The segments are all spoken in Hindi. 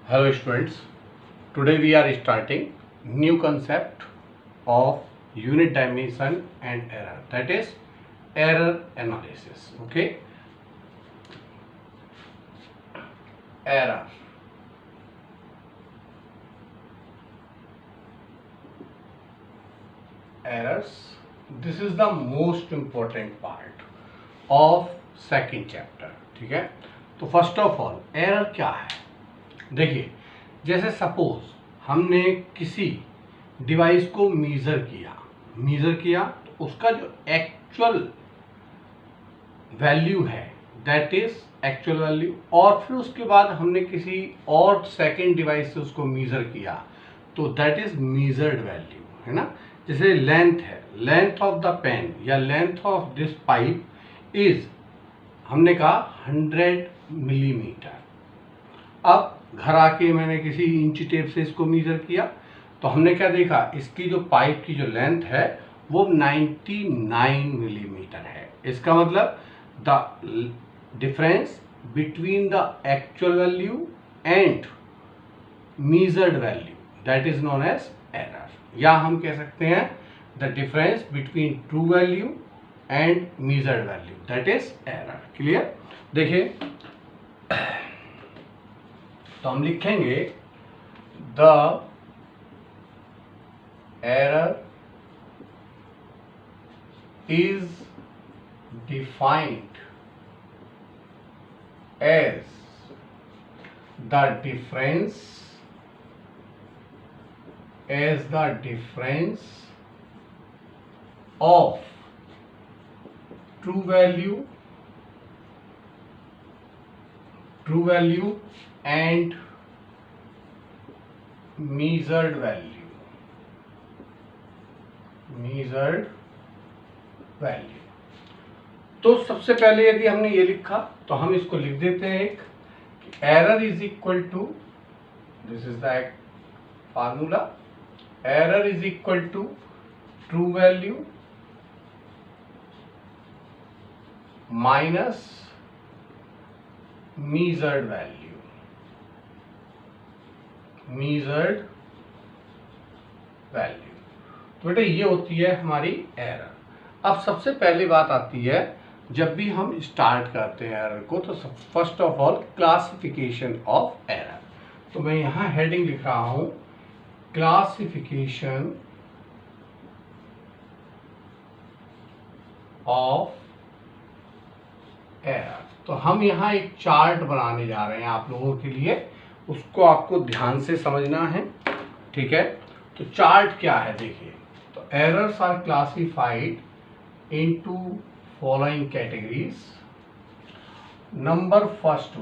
Hello students, today we are starting new concept of unit dimension and error, that is error analysis. Okay, errors. This is the most important part of second chapter. ठीक है, तो फर्स्ट ऑफ ऑल एरर क्या है? देखिए, जैसे सपोज हमने किसी डिवाइस को मेजर किया तो उसका जो एक्चुअल वैल्यू है दैट इज एक्चुअल वैल्यू, और फिर उसके बाद हमने किसी और सेकेंड डिवाइस से उसको मेजर किया तो दैट इज मेजर्ड वैल्यू, है ना. जैसे लेंथ है, लेंथ ऑफ द पेन या length of this pipe is, हमने कहा 100 मिलीमीटर. अब घर आके मैंने किसी इंच टेप से इसको मेजर किया तो हमने क्या देखा, इसकी जो पाइप की जो लेंथ है वो 99 मिलीमीटर है. इसका मतलब the difference between the actual value and measured value that is known as error, या हम कह सकते हैं the difference between true value and measured value that is error. Clear? देखिए, तो हम लिखेंगे the error is defined as the difference of true value and measured value. तो सबसे पहले यदि हमने ये लिखा तो हम इसको लिख देते हैं एक, error is equal to, this is the formula, error is equal to true value minus measured value. तो बेटा ये होती है हमारी एरर. अब सबसे पहली बात आती है, जब भी हम स्टार्ट करते हैं एरर को, तो first of all classification of error. तो मैं यहाँ हेडिंग लिख रहा हूं, क्लासिफिकेशन ऑफ एरर. तो हम यहाँ एक चार्ट बनाने जा रहे हैं आप लोगों के लिए, उसको आपको ध्यान से समझना है. ठीक है, तो चार्ट क्या है देखिए. तो errors are classified into following categories. Number first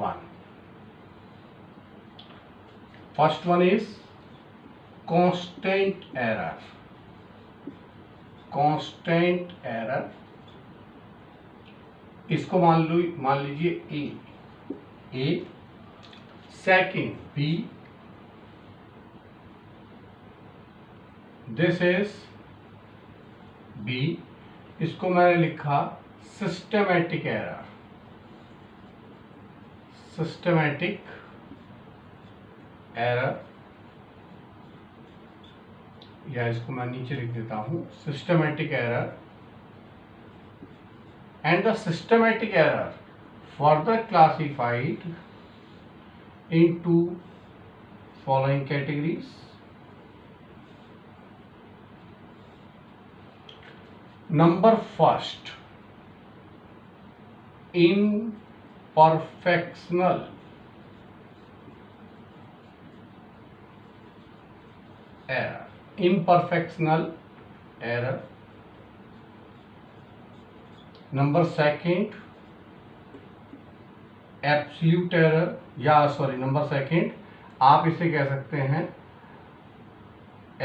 one is constant error. इसको मान लीजिए A. Second B, this is B. इसको मैंने लिखा सिस्टमैटिक एरर, या इसको मैं नीचे लिख देता हूं, systematic error. And the systematic error further classified into following categories. Number first, imperfectional error. Number second, absolute error, या सॉरी नंबर सेकेंड आप इसे कह सकते हैं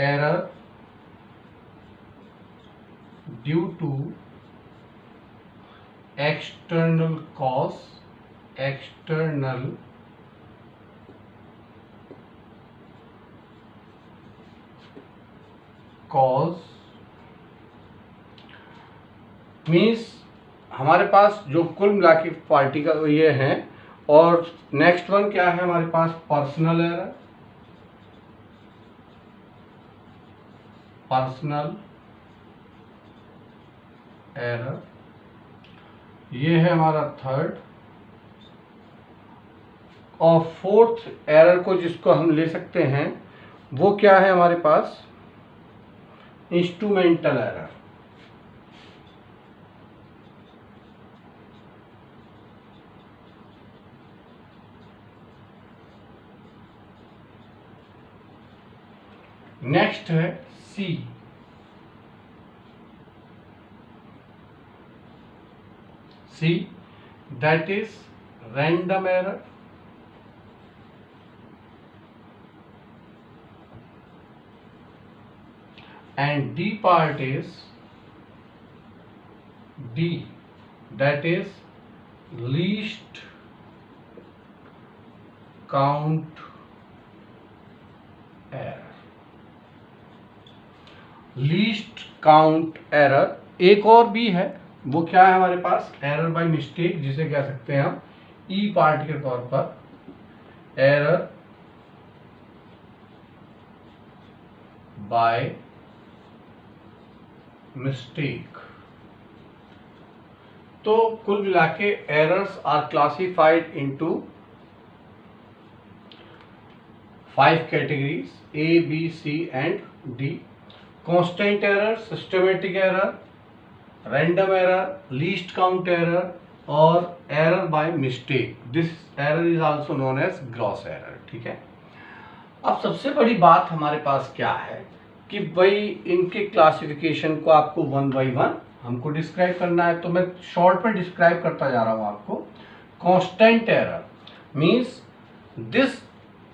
error due to external cause means हमारे पास जो कुल मिला के पार्टिकल ये हैं और नेक्स्ट वन क्या है हमारे पास, पर्सनल एरर। पर्सनल एरर ये है हमारा थर्ड। और फोर्थ एरर को जिसको हम ले सकते हैं वो क्या है हमारे पास, इंस्ट्रूमेंटल एरर। नेक्स्ट है C, C that is random error. And D part is D, that is least count error। Least count error एक और भी है, वो क्या है हमारे पास, एरर बाय मिस्टेक, जिसे कह सकते हैं हम ई पार्ट के तौर पर, एरर बाय मिस्टेक। तो कुल मिला के errors are classified into 5 categories, A B C and D. Constant error, systematic error, random error, least count error और error by mistake. This error is also known as gross error. ठीक है, अब सबसे बड़ी बात हमारे पास क्या है कि भाई इनके क्लासिफिकेशन को आपको 1 by 1 हमको डिस्क्राइब करना है। तो मैं शॉर्ट में डिस्क्राइब करता जा रहा हूं आपको। Constant error means this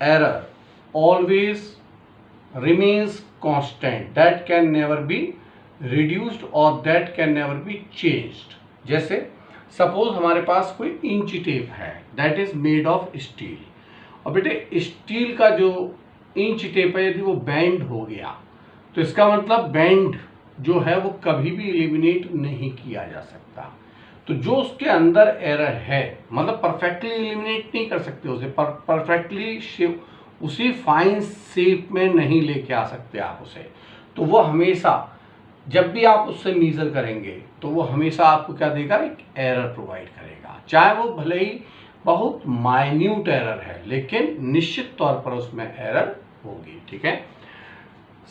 error always remains constant, that can never be reduced और that can never be changed. जैसे सपोज हमारे पास कोई इंच टेप है that is made of steel, और बेटे स्टील का जो इंच टेप है यदि वो बेंड हो गया तो इसका मतलब बेंड जो है वो कभी भी एलिमिनेट नहीं किया जा सकता। तो जो उसके अंदर एरर है, मतलब परफेक्टली एलिमिनेट नहीं कर सकते उसे, परफेक्टली उसी फाइन शेप में नहीं लेके आ सकते आप उसे। तो वो हमेशा जब भी आप उससे मेजर करेंगे तो वो हमेशा आपको क्या देगा, एक एरर प्रोवाइड करेगा, चाहे वो भले ही बहुत माइन्यूट एरर है लेकिन निश्चित तौर पर उसमें एरर होगी। ठीक है,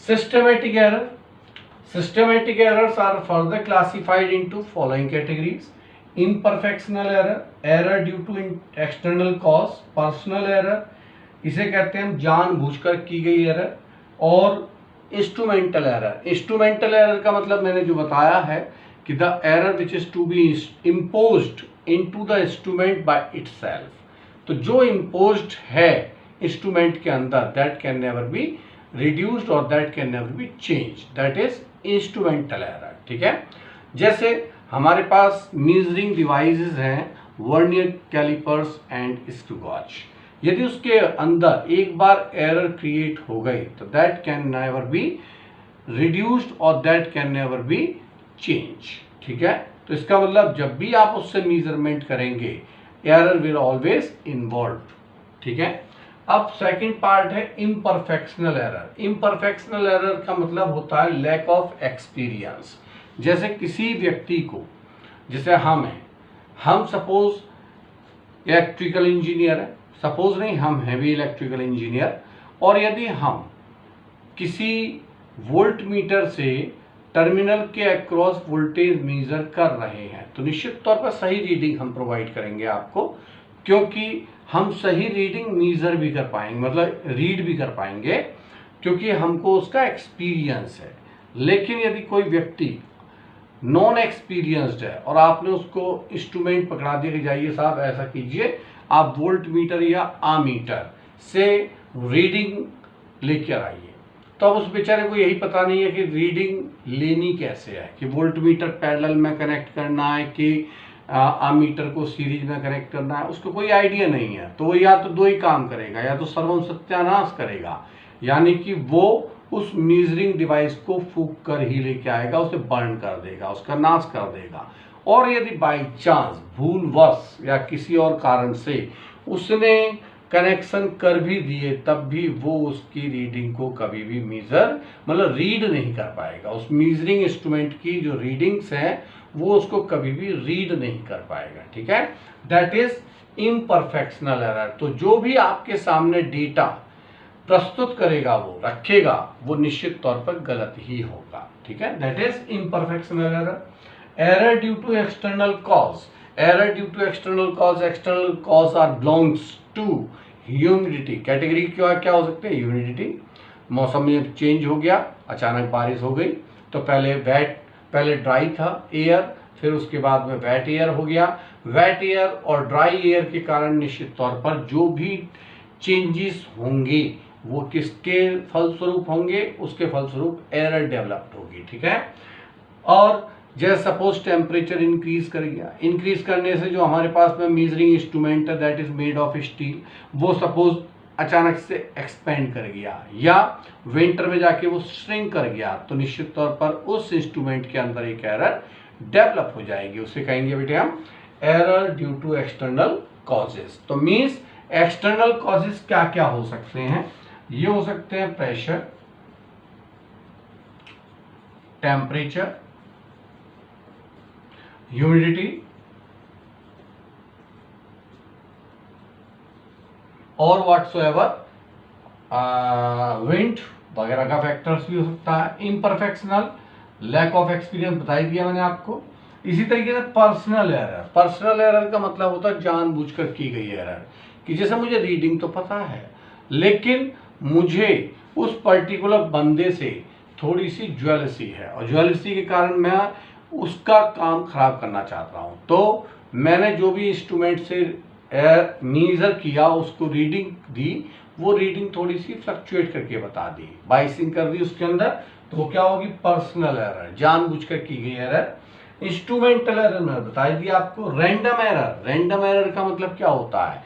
systematic error. Systematic errors are further classified into following categories: imperfectional error, error due to external cause, personal error, इसे कहते हैं हम जानबूझकर की गई एरर, और इंस्ट्रूमेंटल एरर। इंस्ट्रूमेंटल एरर का मतलब मैंने जो बताया है कि the error which is to be imposed into the instrument by itself. तो जो इम्पोज्ड है इंस्ट्रूमेंट के अंदर that can never be reduced or that can never be changed, that is instrumental error। ठीक है, जैसे हमारे पास मीजरिंग डिवाइसेस हैं, vernier callipers and screw gauge. यदि उसके अंदर एक बार एरर क्रिएट हो गई तो that can never be reduced और that can never be change. ठीक है, तो इसका मतलब जब भी आप उससे मेजरमेंट करेंगे एरर विल ऑलवेज इन्वॉल्व। ठीक है, अब सेकंड पार्ट है इम्परफेक्शनल एरर। इम्परफेक्शनल एरर का मतलब होता है लैक ऑफ एक्सपीरियंस। जैसे किसी व्यक्ति को, जैसे हम हैं, हम सपोज इलेक्ट्रिकल इंजीनियर है, सपोज नहीं, हम हैं भी इलेक्ट्रिकल इंजीनियर, और यदि हम किसी वोल्ट मीटर से टर्मिनल के अक्रॉस वोल्टेज मेजर कर रहे हैं तो निश्चित तौर पर सही रीडिंग हम प्रोवाइड करेंगे आपको, क्योंकि हम सही रीडिंग मेजर भी कर पाएंगे, मतलब रीड भी कर पाएंगे, क्योंकि हमको उसका एक्सपीरियंस है। लेकिन यदि कोई व्यक्ति नॉन एक्सपीरियंस्ड है और आपने उसको इंस्ट्रूमेंट पकड़ा दिया कि जाइए साहब ऐसा कीजिए, आप वोल्ट मीटर या आमीटर से रीडिंग लेकर आइए, तो अब उस बेचारे को यही पता नहीं है कि रीडिंग लेनी कैसे है, कि वोल्ट मीटर पैरेलल में कनेक्ट करना है कि आमीटर को सीरीज में कनेक्ट करना है, उसको कोई आइडिया नहीं है। तो वो या तो दो ही काम करेगा, या तो सर्वम सत्यानाश करेगा, यानी कि वो उस मेजरिंग डिवाइस को फूंक कर ही लेके आएगा, उसे बर्न कर देगा, उसका नाश कर देगा, और यदि बाई चांस भूलवश या किसी और कारण से उसने कनेक्शन कर भी दिए, तब भी वो उसकी रीडिंग को कभी भी मीजर मतलब रीड नहीं कर पाएगा। उस मीजरिंग इंस्ट्रूमेंट की जो रीडिंग्स हैं वो उसको कभी भी रीड नहीं कर पाएगा। ठीक है, दैट इज इम्परफेक्शनल एरर। तो जो भी आपके सामने डेटा प्रस्तुत करेगा, वो रखेगा, वो निश्चित तौर पर गलत ही होगा। ठीक है, that is imperfectional error. Error due to external cause, error due to external cause, external cause are belongs to humidity. Category क्या हो सकते हैं? ह्यूमिडिटी, मौसम में चेंज हो गया, अचानक बारिश हो गई, तो पहले ड्राई था एयर, फिर उसके बाद में वेट एयर हो गया। वेट एयर और ड्राई एयर के कारण निश्चित तौर पर जो भी चेंजेस होंगे वो किसके फलस्वरूप होंगे? उसके फलस्वरूप एरर डेवलप्ड होगी। ठीक है, और जैसे सपोज टेम्परेचर इंक्रीज कर गया, इंक्रीज करने से जो हमारे पास में मीजरिंग इंस्ट्रूमेंट है that is made of steel, वो सपोज अचानक से एक्सपेंड कर गया या विंटर में जाके वो श्रिंक कर गया, तो निश्चित तौर पर उस इंस्ट्रूमेंट के अंदर एक एरर डेवलप हो जाएगी। उसे कहेंगे बेटे हम error due to external causes. तो मीन्स एक्सटर्नल कॉजेस क्या क्या हो सकते हैं? ये हो सकते हैं प्रेशर, टेम्परेचर, ह्यूमिडिटी और व्हाटसोएवर विंड वगैरह का फैक्टर्स भी हो सकता है। इम्परफेक्शनल, लैक ऑफ एक्सपीरियंस बता ही दिया मैंने आपको। इसी तरीके से पर्सनल एरर, पर्सनल एरर का मतलब होता है जानबूझकर की गई एरर, कि जैसे मुझे रीडिंग तो पता है लेकिन मुझे उस पर्टिकुलर बंदे से थोड़ी सी ज्वेलसी है और ज्वेलसी के कारण मैं उसका काम खराब करना चाहता हूं, तो मैंने जो भी इंस्ट्रूमेंट से मीजर किया उसको रीडिंग दी, वो रीडिंग थोड़ी सी फ्लक्चुएट करके बता दी, बाइसिंग कर दी उसके अंदर, तो वो क्या होगी? पर्सनल एरर, जानबूझकर की गई एरर। इंस्ट्रूमेंटल एरर मैंने बता दिया आपको। रैंडम एरर, रैंडम एरर का मतलब क्या होता है?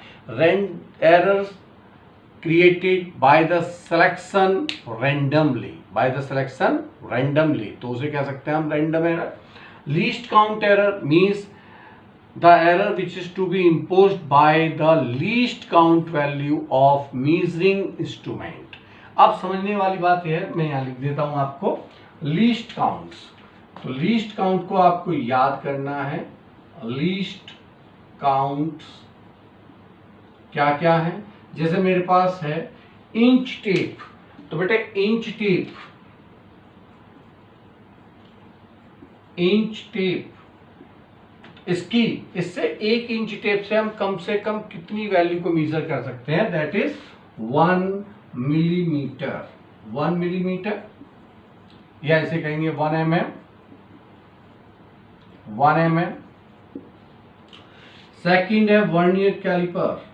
Errors created by the selection randomly, by the selection randomly, तो उसे कह सकते हैं हम random error। least count error means the error which is to be imposed by the least count value of measuring instrument। अब समझने वाली बात यह है, मैं यहाँ लिख देता हूं आपको least counts। तो least count को आपको याद करना है। least counts क्या क्या है? जैसे मेरे पास है इंच टेप, तो बेटे इंच टेप, इससे 1 इंच टेप से हम कम से कम कितनी वैल्यू को मेजर कर सकते हैं? That is 1 millimetre. 1 मिलीमीटर या इसे कहेंगे 1 mm, 1 mm। सेकंड है वर्नियर कैलिपर,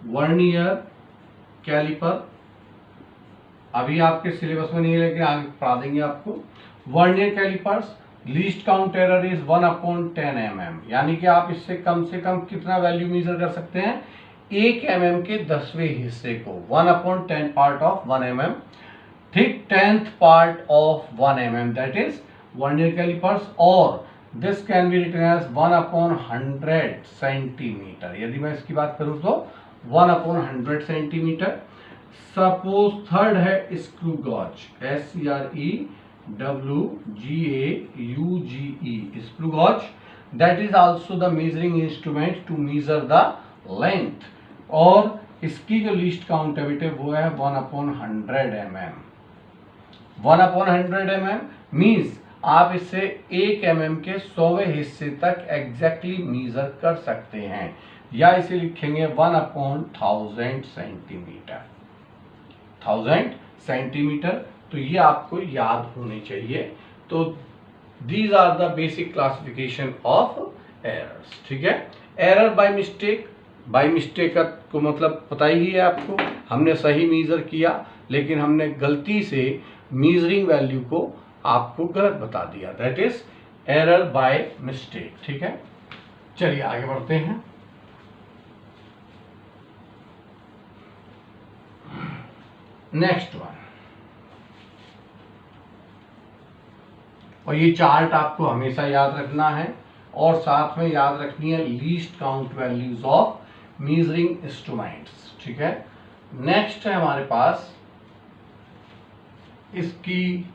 वर्नियर कैलिपर अभी आपके सिलेबस में नहीं है लेकिन आगे पढ़ा देंगे आपको। Vernier callipers least count error is 1/10 mm, यानी कि आप इससे कम से कम कितना वैल्यू मेजर कर सकते हैं? 1 mm के 10वें हिस्से को, 1/10 पार्ट ऑफ 1 mm, ठीक, 10th part of 1 mm, that is vernier calipers. और this can be written as 1/100 centimetre. यदि मैं इसकी बात करूं तो 1/100 सेंटीमीटर। सपोज थर्ड है screw gauge, SCREWGAUGE, screw gauge, that is also the measuring instrument to measure the length, और इसकी जो लीस्ट काउंट है बेटे वो है 1/100 mm। 1/100 mm मीन्स आप इससे 1 mm के 100वें हिस्से तक एग्जैक्टली मेजर कर सकते हैं, या इसे लिखेंगे 1/1000 सेंटीमीटर, 1000 सेंटीमीटर। तो ये आपको याद होने चाहिए। तो these are the basic classification of errors. ठीक है, error by mistake, by mistake को मतलब पता ही है आपको, हमने सही मेजर किया लेकिन हमने गलती से मेजरिंग वैल्यू को आपको गलत बता दिया, that is error by mistake. ठीक है, चलिए आगे बढ़ते हैं। नेक्स्ट वन, और ये चार्ट आपको हमेशा याद रखना है, और साथ में याद रखनी है least count values of measuring instruments. ठीक है, नेक्स्ट है हमारे पास इसकी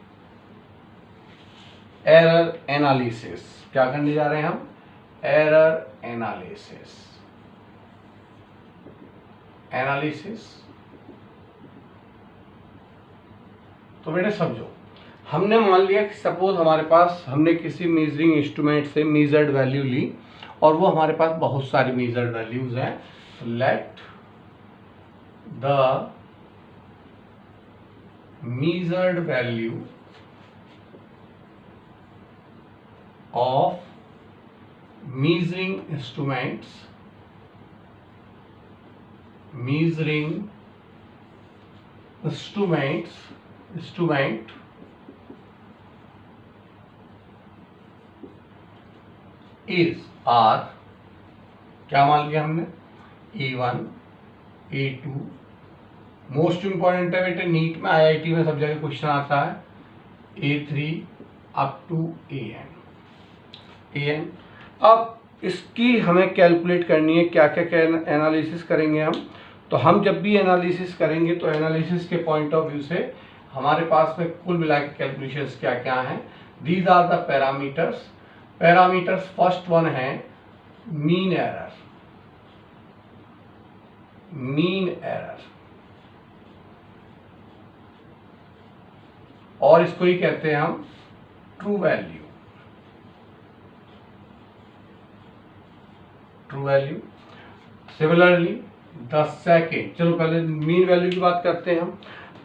एरर एनालिसिस। क्या करने जा रहे हैं हम? Error analysis. तो बेटे समझो, हमने मान लिया कि सपोज हमारे पास हमने किसी मेजरिंग इंस्ट्रूमेंट से मेजर्ड वैल्यू ली और वो हमारे पास बहुत सारी मेजर्ड वैल्यूज हैं। Let the measured value of measuring instrument is R, क्या मान लिया हमने? A1, A2, मोस्ट इंपॉर्टेंट है बेटे, नीट में IIT में सब जगह क्वेश्चन आता है, A3 अप टू AN। अब इसकी हमें कैलकुलेट करनी है, क्या क्या एनालिसिस करेंगे हम। तो हम जब भी एनालिसिस करेंगे तो एनालिसिस के पॉइंट ऑफ व्यू से हमारे पास में कुल मिला के कैलकुलेशंस क्या क्या हैं। These are the parameters. First one है मीन एरर, और इसको ही कहते हैं हम true value. Similarly the second, चलो पहले मीन वैल्यू की बात करते हैं हम।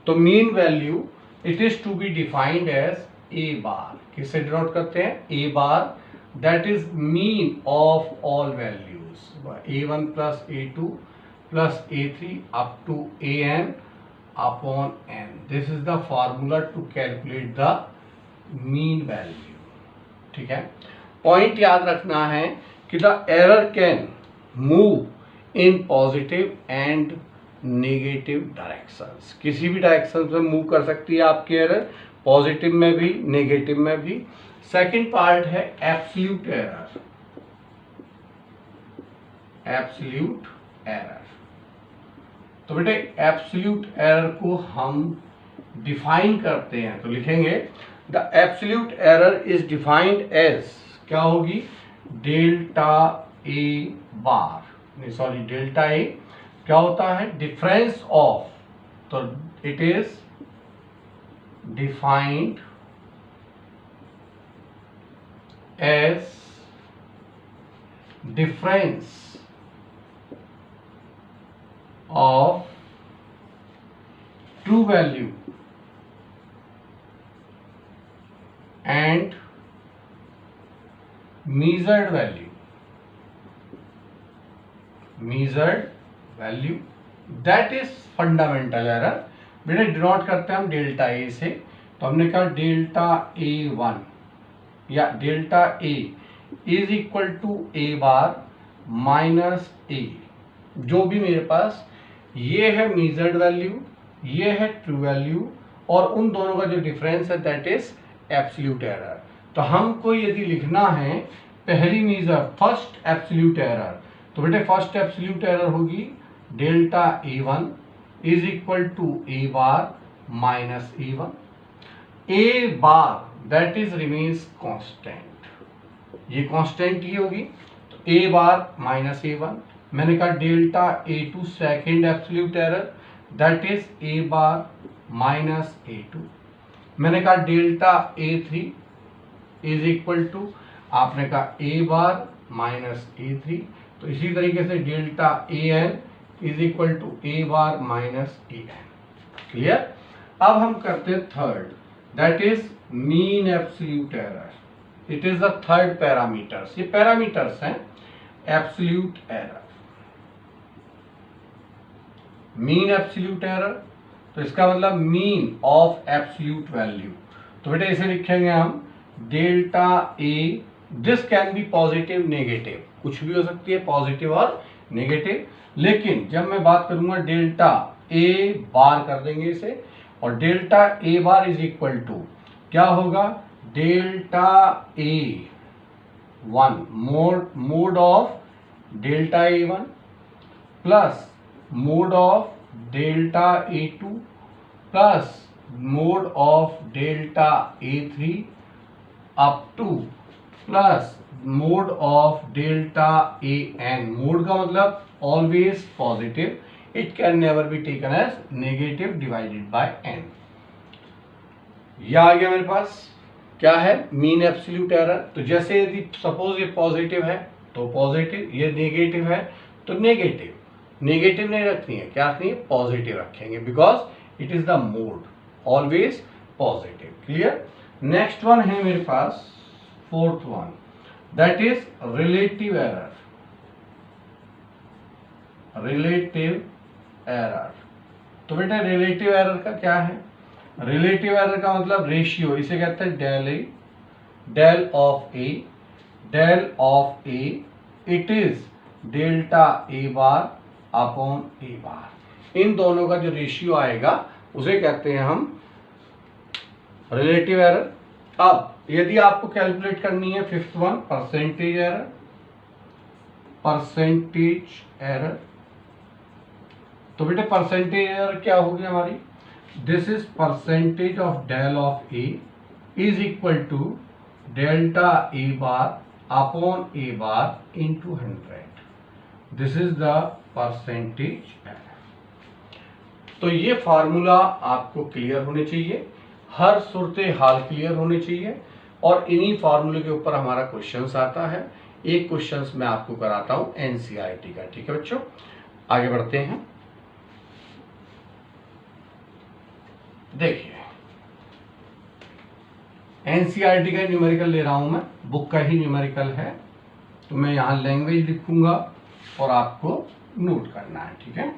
तो mean value it is to be defined as A bar. किससे डिनोट करते हैं? A bar, that is mean of all values, A1 plus A2 plus A3 up to AN upon n. This is the formula to calculate the mean value. ठीक है, पॉइंट याद रखना है कि the error can move in positive and negative directions. किसी भी डायरेक्शन में मूव कर सकती है आपकी एरर, पॉजिटिव में भी नेगेटिव में भी। सेकेंड पार्ट है एब्सोल्यूट एरर। तो बेटे एब्सोल्यूट एरर को हम डिफाइन करते हैं, तो लिखेंगे the absolute error is defined as, क्या होगी? डेल्टा ए बार, नहीं सॉरी, डेल्टा ए क्या होता है? डिफरेंस ऑफ, तो it is defined age difference of true value and measured value, that is fundamental error। बेटा डिनोट करते हैं हम डेल्टा ए से, तो हमने कहा डेल्टा A1 या delta A is equal to A bar minus A। जो भी मेरे पास ये है मेजर्ड वैल्यू, ये है ट्रू वैल्यू, और उन दोनों का जो डिफरेंस है दैट इज एब्सोल्यूट एरर। तो हमको यदि लिखना है पहली मेजर फर्स्ट एब्सोल्यूट एरर, तो बेटे फर्स्ट एब्सोल्यूट एरर होगी delta A1 is equal to A bar minus A1। A bar that is remains constant, ये कांस्टेंट ही होगी, तो A बार माइनस A1। मैंने कहा delta A2 second absolute error, that is A bar minus A2। मैंने कहा delta A3 is equal to, आपने कहा A बार माइनस A3। तो इसी तरीके से delta AN is equal to A bar minus AN। Clear? अब हम करते हैं third, that is mean absolute error. It is the third parameters, ये पैरामीटर्स हैं absolute error. Mean absolute error, तो इसका मतलब मीन ऑफ एब्सोल्यूट वैल्यू। तो बेटा इसे लिखेंगे हम delta A, this can B positive negative, कुछ भी हो सकती है पॉजिटिव और नेगेटिव, लेकिन जब मैं बात करूंगा डेल्टा ए बार कर देंगे इसे, और delta A bar is equal to क्या होगा? Delta A1 mod of delta A1 plus mod of delta A2 plus mod of delta A3 up to plus mod of delta AN। Mod का मतलब always positive, it can never be taken as negative divided by n। यह आ गया मेरे पास क्या है, मीन एब्सोल्यूट एरर। तो जैसे यदि सपोज ये पॉजिटिव है तो पॉजिटिव, ये नेगेटिव है तो नेगेटिव। नेगेटिव नहीं रखनी है, क्या रखनी है, पॉजिटिव रखेंगे, because it is the mode always positive. Clear. Next one है मेरे पास fourth one, that is relative error. Relative error, तो बेटा रिलेटिव एरर का क्या है, रिलेटिव एरर का मतलब रेशियो, इसे कहते हैं del A, del of A, del of A, it is delta A bar upon A bar. इन दोनों का जो रेशियो आएगा उसे कहते हैं हम रिलेटिव एरर। अब यदि आपको कैलकुलेट करनी है fifth one, percentage error. Percentage error, तो बेटे परसेंटेज एरर क्या होगी हमारी, this is percentage of del of A is equal to delta A bar upon A bar into 100। This is the percentage error. तो ये फार्मूला आपको क्लियर होने चाहिए, हर सूरत हाल क्लियर होने चाहिए, और इन्हीं फार्मूले के ऊपर हमारा क्वेश्चंस आता है। एक क्वेश्चंस मैं आपको कराता हूं एनसीईआरटी का। ठीक है बच्चों, आगे बढ़ते हैं। देखिए एनसीईआरटी का न्यूमेरिकल ले रहा हूं मैं, बुक का ही न्यूमेरिकल है, तो मैं यहां लैंग्वेज लिखूंगा और आपको नोट करना है। ठीक है,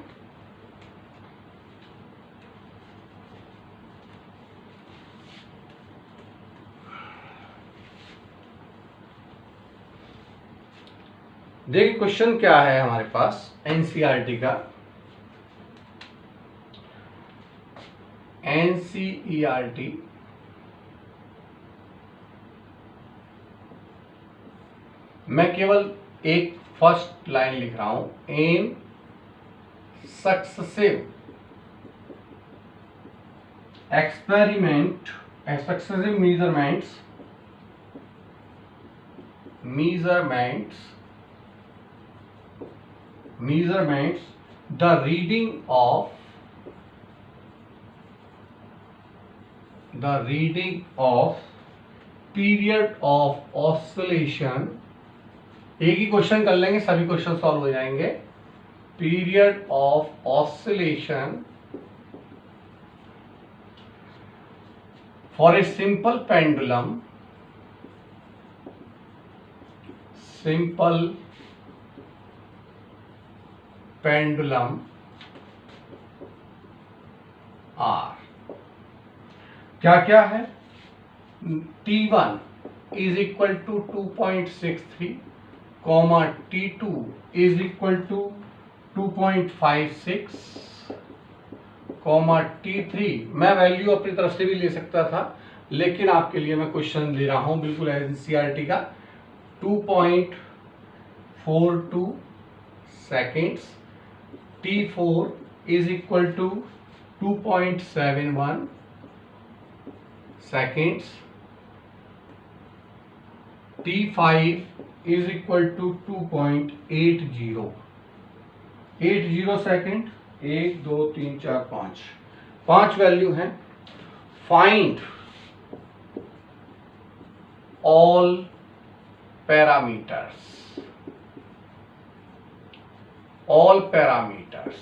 देखिए क्वेश्चन क्या है हमारे पास एनसीईआरटी का। एनसीईआरटी मैं केवल एक फर्स्ट लाइन लिख रहा हूं, n successive experiment, successive measurements the reading of period of oscillation। एक ही क्वेश्चन कर लेंगे, सभी क्वेश्चन सॉल्व हो जाएंगे। Period of oscillation for a simple pendulum, simple pendulum are. क्या क्या है, T1 is equal to 2.63, comma T2 is equal to 2.56, comma T3। मैं वैल्यू अपनी तरफ से भी ले सकता था, लेकिन आपके लिए मैं क्वेश्चन ले रहा हूं बिल्कुल एनसीईआरटी का, 2.42 seconds. T4 is equal to 2.71 seconds. T5 is equal to 2.80 second. 1 2 3 4 5 5 value हैं। Find all parameters, all parameters.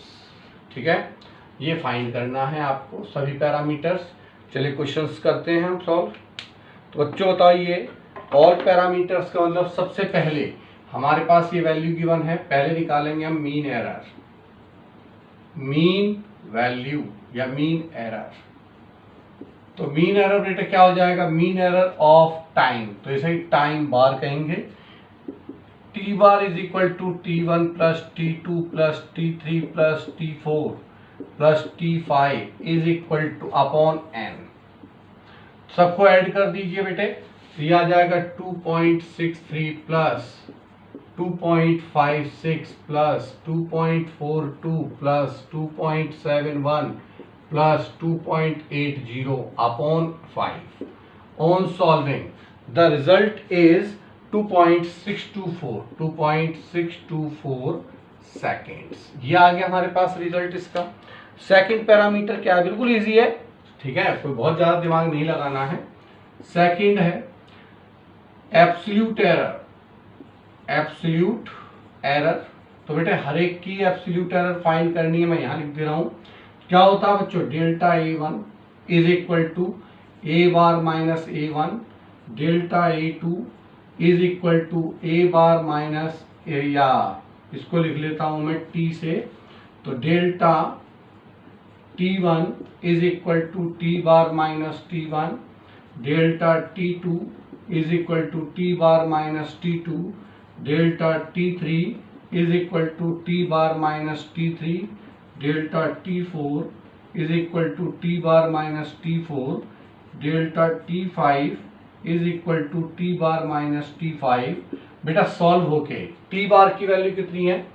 ठीक है, ये फाइंड करना है आपको सभी पैरामीटर्स। चलिए क्वेश्चंस करते हैं हम सॉल्व। तो बच्चों बताइए ऑल पैरामीटर्स का मतलब, सबसे पहले हमारे पास ये वैल्यू गिवन है, पहले निकालेंगे हम मीन एरर, मीन वैल्यू या मीन एरर। तो मीन एरर बेटा क्या हो जाएगा, मीन एरर ऑफ टाइम, तो इसे टाइम बार कहेंगे। T bar is equal to T1 plus T2 plus T3 plus T4 plus T5 is equal to upon n। सबको ऐड कर दीजिए बेटे, तो ये आ जाएगा 2.63 plus 2.56 plus 2.42 plus 2.71 plus 2.80 upon 5. On solving, the result is 2.624 seconds. ये आ गया हमारे पास रिजल्ट इसका. सेकंड पैरामीटर क्या है? बिल्कुल इजी है, ठीक है, कोई बहुत ज्यादा दिमाग नहीं लगाना है. सेकंड है एब्सोल्यूट एरर. एब्सोल्यूट एरर, तो बेटे हर एक की एब्सोल्यूट एरर फाइंड करनी है. मैं यहां लिख दे रहा हूं. क्या होता है बच्चों? Delta A1 is equal to A bar minus A1, delta A2 is equal to A bar minus A, या इसको लिख लेता हूं मैं T से, तो delta T1 is equal to T bar minus T1, delta T2 is equal to T bar minus T2, delta T3 is equal to T bar minus T3, delta T4 is equal to T bar minus T4, delta T5 is equal to T bar minus T5. बेटा सॉल्व होके T बार की वैल्यू कितनी है?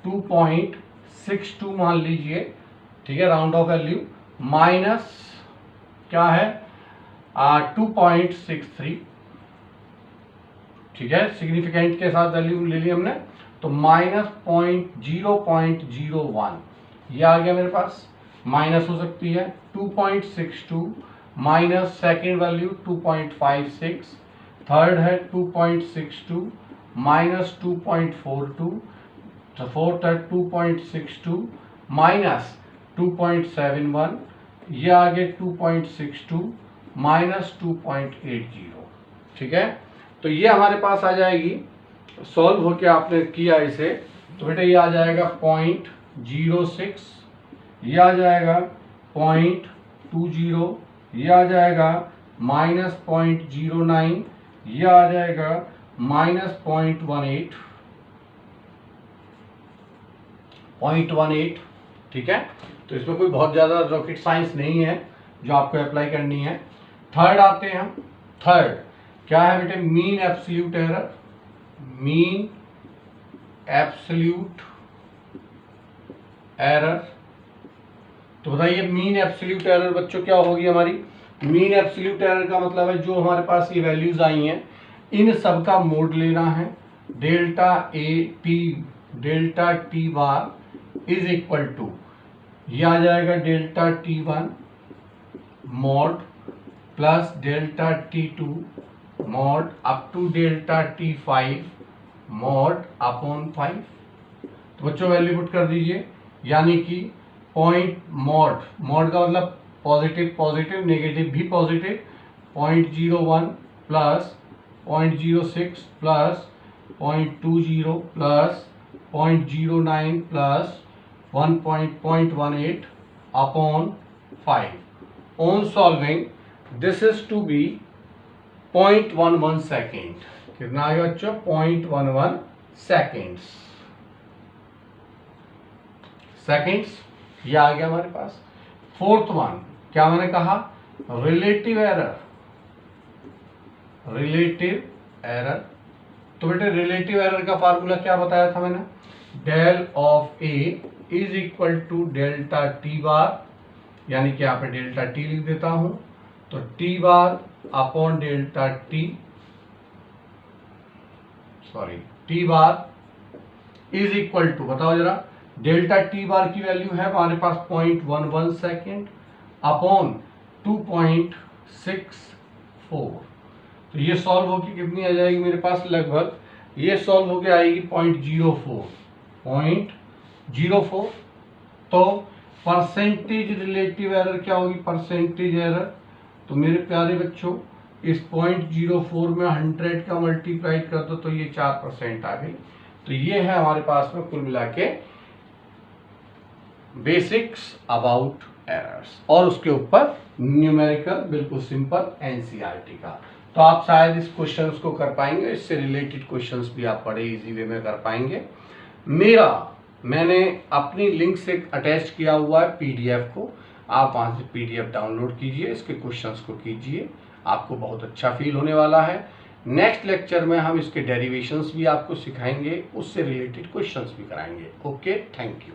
2.62 मान लीजिए, ठीक है, राउंड ऑफ वैल्यू, माइनस क्या है 2.63, ठीक है, सिग्निफिकेंट के साथ वैल्यू ले ली हमने, तो माइनस 0.01 ये आ गया मेरे पास. माइनस हो सकती है 2.62 माइनस सेकेंड वैल्यू 2.56, थर्ड है 2.62 माइनस 2.42, फोर्थ है 2.62 माइनस 2.71, ये आगे 2.62 माइनस 2.80, ठीक है. तो ये हमारे पास आ जाएगी. सॉल्व होके आपने किया इसे, तो बेटा ये आ जाएगा 0.06, ये आ जाएगा 0.20, ये आ जाएगा माइनस 0.09, ये आ जाएगा माइनस 0.18, ठीक है. तो इसमें कोई बहुत ज़्यादा रॉकेट साइंस नहीं है जो आपको अप्लाई करनी है. थर्ड आते हैं हम. थर्ड क्या है बेटे? Mean absolute error. Mean absolute error, तो बताइए मीन एब्सोल्यूट एरर बच्चों क्या होगी हमारी? मीन एब्सोल्यूट एरर का मतलब है जो हमारे पास ये वैल्यूज आई हैं इन सब का मोड लेना है. Delta T bar is equal to, ये आ जाएगा delta T1 mod plus delta T2 mod up to delta T5 mod upon 5. तो बच्चों वैल्यू पुट कर दीजिए, यानी कि पॉइंट मॉड, मॉड का मतलब पॉजिटिव पॉजिटिव, नेगेटिव भी positive, 0.01 plus 0.06 plus 0.20 plus 0.09 plus 1.18 upon 5. On solving this is to be 0.11 second. कितना आएगा बच्चों? 0.11 सेकेंड्स. ये आ गया हमारे पास. फोर्थ वन क्या मैंने कहा? Relative error. रिलेटिव एरर, तो बेटे रिलेटिव एरर का फार्मूला क्या बताया था मैंने? Del of A is equal to delta T bar, यानी कि यहाँ पे डेल्टा टी लिख देता हूं, तो T bar upon delta T, sorry T bar is equal to, बताओ जरा, डेल्टा टी बार की वैल्यू है हमारे पास 0.11 सेकेंड अपॉन 2.64. तो ये सॉल्व होकर कितनी आ जाएगी मेरे पास? लगभग ये सॉल्व होकर आएगी 0.04. तो परसेंटेज रिलेटिव एरर क्या होगी? परसेंटेज एरर, तो मेरे प्यारे बच्चों इस 0.04 में 100 का मल्टीप्लाई कर दो तो ये 4% आ गई. तो ये है हमारे पास में कुल मिला के बेसिक्स अबाउट एरर्स, और उसके ऊपर न्यूमेरिकल बिल्कुल सिंपल एनसीईआरटी का. तो आप शायद इस क्वेश्चंस को कर पाएंगे, इससे रिलेटेड क्वेश्चंस भी आप बड़े इजी वे में कर पाएंगे. मैंने अपनी लिंक से अटैच किया हुआ है पीडीएफ को, आप वहां से पीडीएफ डाउनलोड कीजिए, इसके क्वेश्चंस को कीजिए, आपको बहुत अच्छा फील होने वाला है। नेक्स्ट लेक्चर में हम इसके डेरिवेशंस भी आपको सिखाएंगे, उससे रिलेटेड क्वेश्चंस भी कराएंगे। Okay, thank you.